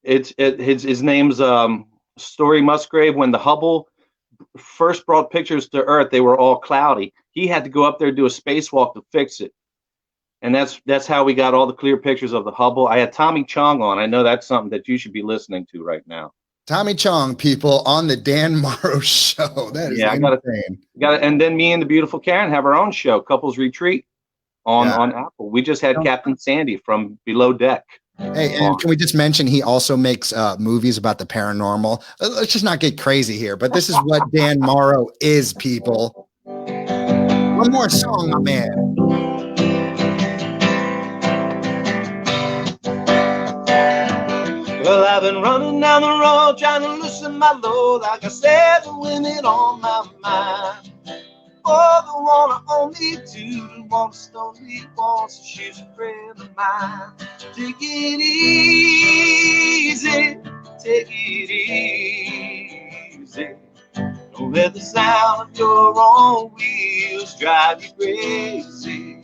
[SPEAKER 8] His name's Story Musgrave. When the Hubble first brought pictures to Earth, they were all cloudy. He had to go up there and do a spacewalk to fix it. And that's how we got all the clear pictures of the Hubble. I had Tommy Chong on. I know that's something that you should be listening to right now.
[SPEAKER 1] Tommy Chong, people, on the Dan Morrow show. That is insane.
[SPEAKER 8] And then me and the beautiful Karen have our own show, Couples Retreat, on Apple. We just had Captain Sandy from Below Deck.
[SPEAKER 1] Hey, and can we just mention he also makes movies about the paranormal? Let's just not get crazy here, but this is what Dan Morrow is, people. One more song, my man.
[SPEAKER 8] Well, I've been running down the road trying to loosen my load. I got 7 women on my mind. Oh, the one I only two, the one that only wants, she's a friend of mine. Take it easy, take it easy. Don't let the sound of your own wheels drive you crazy.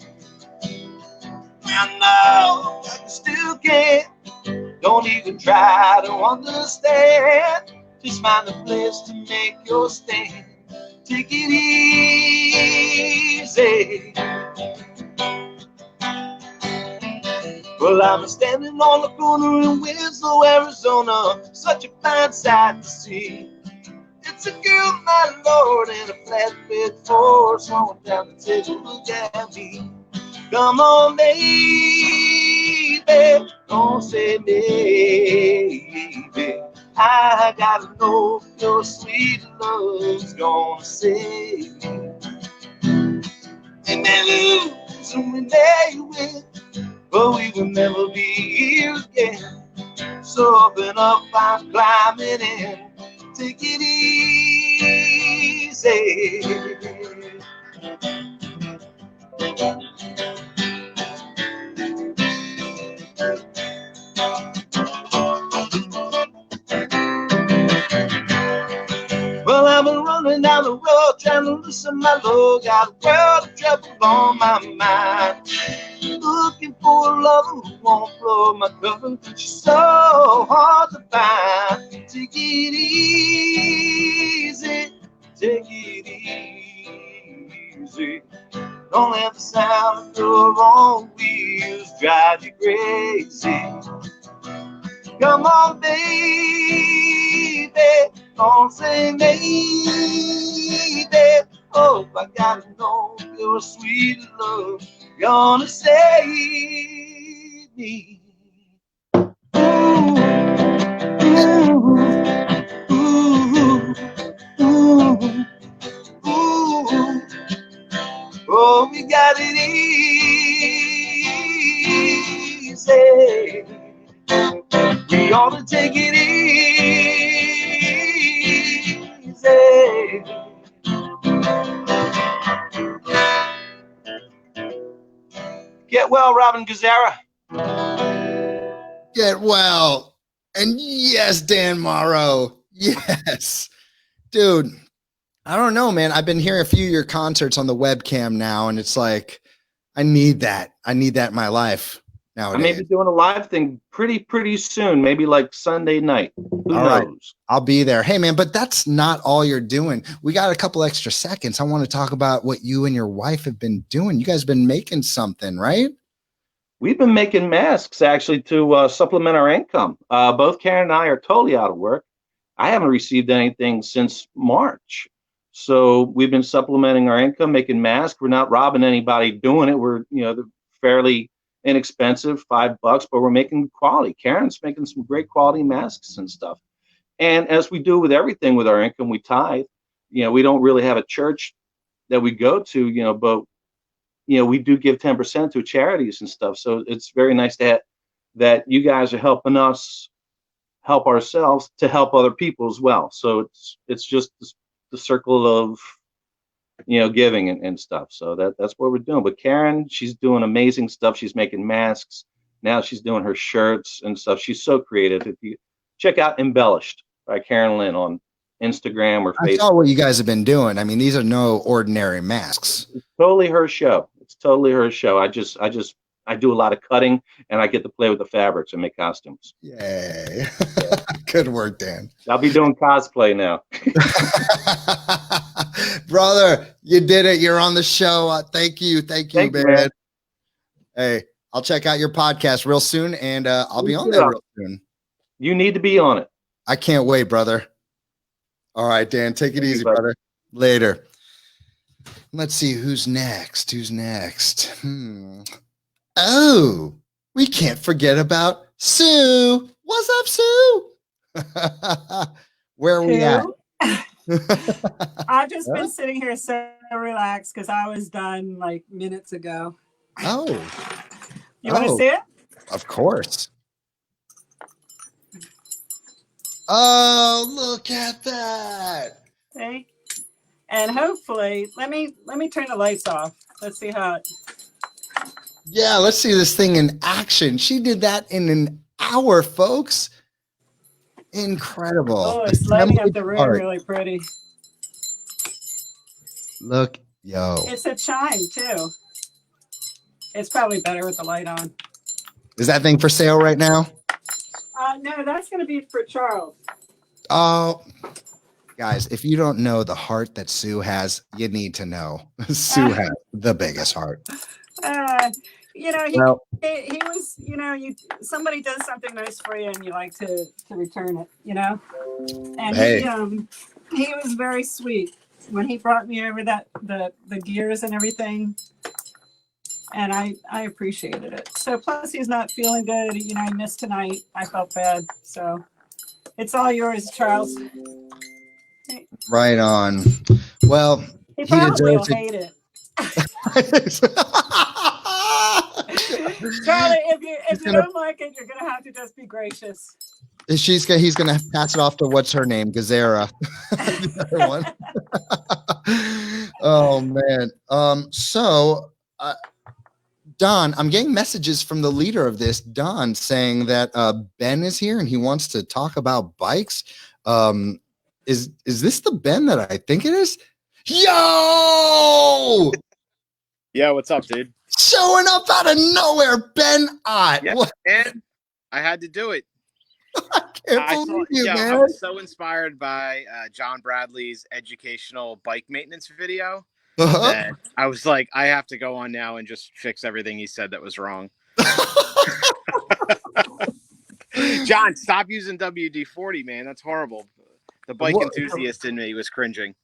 [SPEAKER 8] I know that you still can't. Don't even try to understand. Just find a place to make your stand. Take it easy. Well, I'm standing on the corner in Winslow, Arizona. Such a fine sight to see. It's a girl, my lord, in a flatbed Ford, slowing down to take a look at me. Come on, baby, don't say maybe. I gotta know if your sweet love's gonna save me. And then lose and we lay with, but we will never be here again. So open up, I'm climbing in. Take it easy. Well, I've been running down the road trying to loosen my load. Got a world of trouble on my mind. Looking for a lover who won't blow my cover. She's so hard to find. Take it easy, take it easy. Don't let the sound of your own wheels drive you crazy. Come on, baby, don't say maybe. Oh, I gotta know your sweet love gonna save me. Ooh, ooh, ooh, ooh, ooh. Oh, we got it easy. We ought to take it easy. Get well, Robin Gazzara.
[SPEAKER 1] Get well. And yes, Dan Morrow. Yes. Dude, I don't know, man. I've been hearing a few of your concerts on the webcam now, and it's like, I need that. I need that in my life nowadays.
[SPEAKER 8] I may be doing a live thing pretty soon, maybe like Sunday night. Who knows?
[SPEAKER 1] Right. I'll be there. Hey, man, but that's not all you're doing. We got a couple extra seconds. I want to talk about what you and your wife have been doing. You guys have been making something, right?
[SPEAKER 8] We've been making masks, actually, to supplement our income. Both Karen and I are totally out of work. I haven't received anything since March. So we've been supplementing our income, making masks. We're not robbing anybody doing it. We're, they're fairly inexpensive, $5, but we're making quality. Karen's making some great quality masks and stuff. And as we do with everything with our income, we tithe. We don't really have a church that we go to, but we do give 10% to charities and stuff. So it's very nice that you guys are helping us help ourselves to help other people as well. So it's just the circle of giving and stuff. So that's what we're doing. But Karen, she's doing amazing stuff. She's making masks. Now she's doing her shirts and stuff. She's so creative. If you check out Embellished by Karen Lynn on Instagram or
[SPEAKER 1] I
[SPEAKER 8] Facebook.
[SPEAKER 1] saw what you guys have been doing. I mean, these are no ordinary masks.
[SPEAKER 8] It's totally her show. It's totally her show. I do a lot of cutting, and I get to play with the fabrics and make costumes.
[SPEAKER 1] Yay. Good work, Dan.
[SPEAKER 8] I'll be doing cosplay now.
[SPEAKER 1] Brother, you did it. You're on the show. Thank you. Thank you, man. Hey, I'll check out your podcast real soon, and I'll be on there real soon.
[SPEAKER 8] You need to be on it.
[SPEAKER 1] I can't wait, brother. All right, Dan, take it easy, brother. Later. Let's see who's next. Oh, we can't forget about Sue. What's up, Sue? Where are we at?
[SPEAKER 2] I've just been sitting here so relaxed because I was done like minutes ago.
[SPEAKER 1] Oh.
[SPEAKER 2] You want to see it?
[SPEAKER 1] Of course. Oh, look at that.
[SPEAKER 2] Okay. And hopefully, let me turn the lights off. Let's see how it.
[SPEAKER 1] Yeah, let's see this thing in action. She did that in an hour, folks. Incredible.
[SPEAKER 2] Oh, it's lighting up the room really pretty.
[SPEAKER 1] Look, yo.
[SPEAKER 2] It's a chime too. It's probably better with the light on.
[SPEAKER 1] Is that thing for sale right now?
[SPEAKER 2] No, that's going to be for Charles.
[SPEAKER 1] Oh, guys, if you don't know the heart that Sue has, you need to know. Sue has the biggest heart.
[SPEAKER 2] He was, somebody does something nice for you and you like to return it, and
[SPEAKER 1] hey.
[SPEAKER 2] He was very sweet when he brought me over the gears and everything. And I appreciated it. So plus he's not feeling good. I missed tonight. I felt bad. So it's all yours, Charles.
[SPEAKER 1] Right on. Well,
[SPEAKER 2] he probably will hate it. Charlie, if you don't like it, you're gonna have to just be gracious.
[SPEAKER 1] He's gonna pass it off to what's her name, Gazera. The other one. Oh man. So Don, I'm getting messages from the leader of this, Don, saying that Ben is here and he wants to talk about bikes. Is this the Ben that I think it is? Yo!
[SPEAKER 9] Yeah, what's up, dude?
[SPEAKER 1] Showing up out of nowhere, Ben Ott.
[SPEAKER 9] Yeah, man. I had to do it.
[SPEAKER 1] I can't believe you, man.
[SPEAKER 9] I was so inspired by John Bradley's educational bike maintenance video. And I was like, I have to go on now and just fix everything he said that was wrong. John, stop using WD-40, man. That's horrible. The bike enthusiast in me was cringing.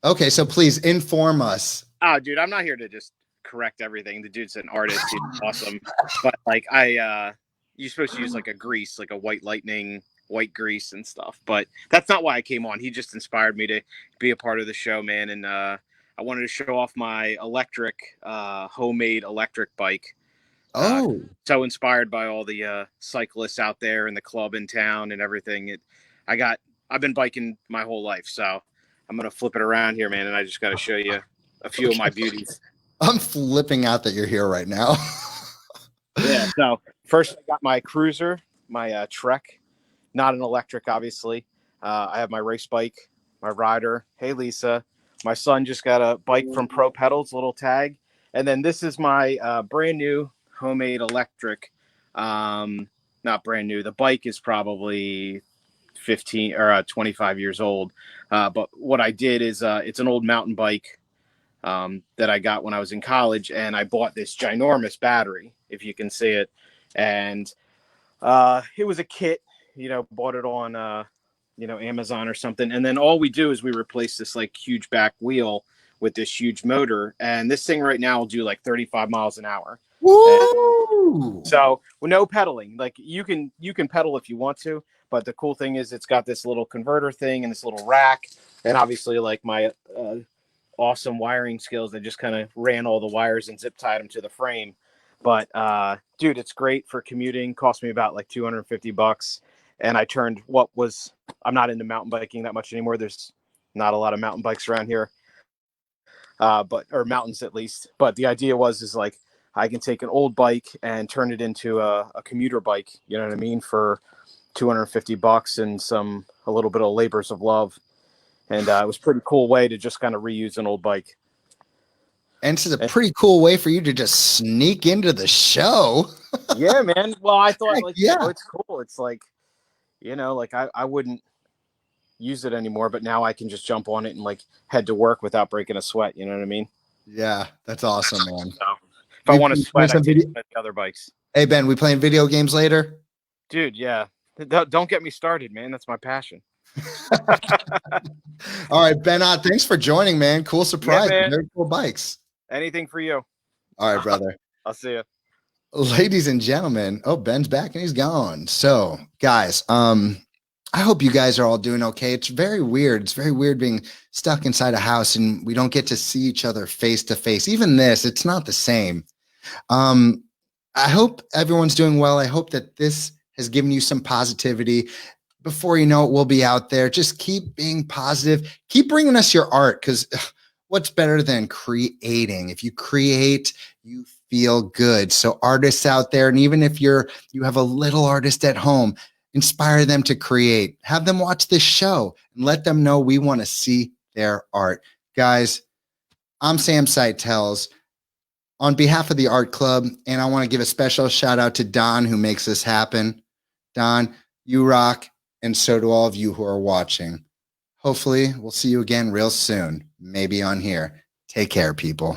[SPEAKER 1] Okay, so please inform us.
[SPEAKER 9] Oh, dude, I'm not here to just correct everything. The dude's an artist. He's awesome. But like you're supposed to use like a grease, like a white lightning, white grease and stuff. But that's not why I came on. He just inspired me to be a part of the show, man. And I wanted to show off my electric, homemade electric bike. So inspired by all the cyclists out there in the club in town and everything. I've been biking my whole life, so I'm gonna flip it around here, man. And I just got to show you a few of my beauties.
[SPEAKER 1] I'm flipping out that you're here right now.
[SPEAKER 9] Yeah. So first, I got my cruiser, my Trek, not an electric, obviously. I have my race bike, my rider. Hey, Lisa. My son just got a bike from Pro Pedals, little tag. And then this is my brand new homemade electric. Not brand new. The bike is probably 15 or 25 years old. But what I did is it's an old mountain bike that I got when I was in college. And I bought this ginormous battery, if you can see it. And it was a kit, bought it on Amazon or something. And then all we do is we replace this like huge back wheel with this huge motor. And this thing right now will do like 35 miles an hour.
[SPEAKER 1] Woo!
[SPEAKER 9] So with no pedaling, like you can pedal if you want to, but the cool thing is it's got this little converter thing and this little rack. And obviously like my awesome wiring skills. They just kind of ran all the wires and zip tied them to the frame. But dude, it's great for commuting. Cost me about like $250. And I turned I'm not into mountain biking that much anymore. There's not a lot of mountain bikes around here. Or mountains at least. But the idea is like I can take an old bike and turn it into a commuter bike, you know what I mean, for $250 and a little bit of labors of love. And it was a pretty cool way to just kind of reuse an old bike.
[SPEAKER 1] And this is a pretty cool way for you to just sneak into the show.
[SPEAKER 9] Yeah, man. Well, I thought
[SPEAKER 1] It's
[SPEAKER 9] cool. It's like, like I wouldn't use it anymore, but now I can just jump on it and like head to work without breaking a sweat. You know what I mean?
[SPEAKER 1] Yeah, that's awesome, man.
[SPEAKER 9] So if I want to sweat, I take the other bikes.
[SPEAKER 1] Hey, Ben, we playing video games later?
[SPEAKER 9] Dude, yeah. Don't get me started, man. That's my passion.
[SPEAKER 1] All right, Ben, thanks for joining, man. Cool surprise.
[SPEAKER 9] Yeah, man.
[SPEAKER 1] Very cool bikes.
[SPEAKER 9] Anything for you.
[SPEAKER 1] All right, brother.
[SPEAKER 9] I'll see you.
[SPEAKER 1] Ladies and gentlemen. Oh, Ben's back and he's gone. So, guys, I hope you guys are all doing okay. It's very weird. It's very weird being stuck inside a house and we don't get to see each other face to face. Even this, it's not the same. I hope everyone's doing well. I hope that this has given you some positivity. Before you know it, we'll be out there. Just keep being positive. Keep bringing us your art, because what's better than creating? If you create, you feel good. So artists out there, and even if you have a little artist at home, inspire them to create. Have them watch this show and let them know we want to see their art. Guys, I'm Sam Seitels on behalf of the Art Club, and I want to give a special shout out to Don, who makes this happen. Don, you rock. And so do all of you who are watching. Hopefully, we'll see you again real soon, maybe on here. Take care, people.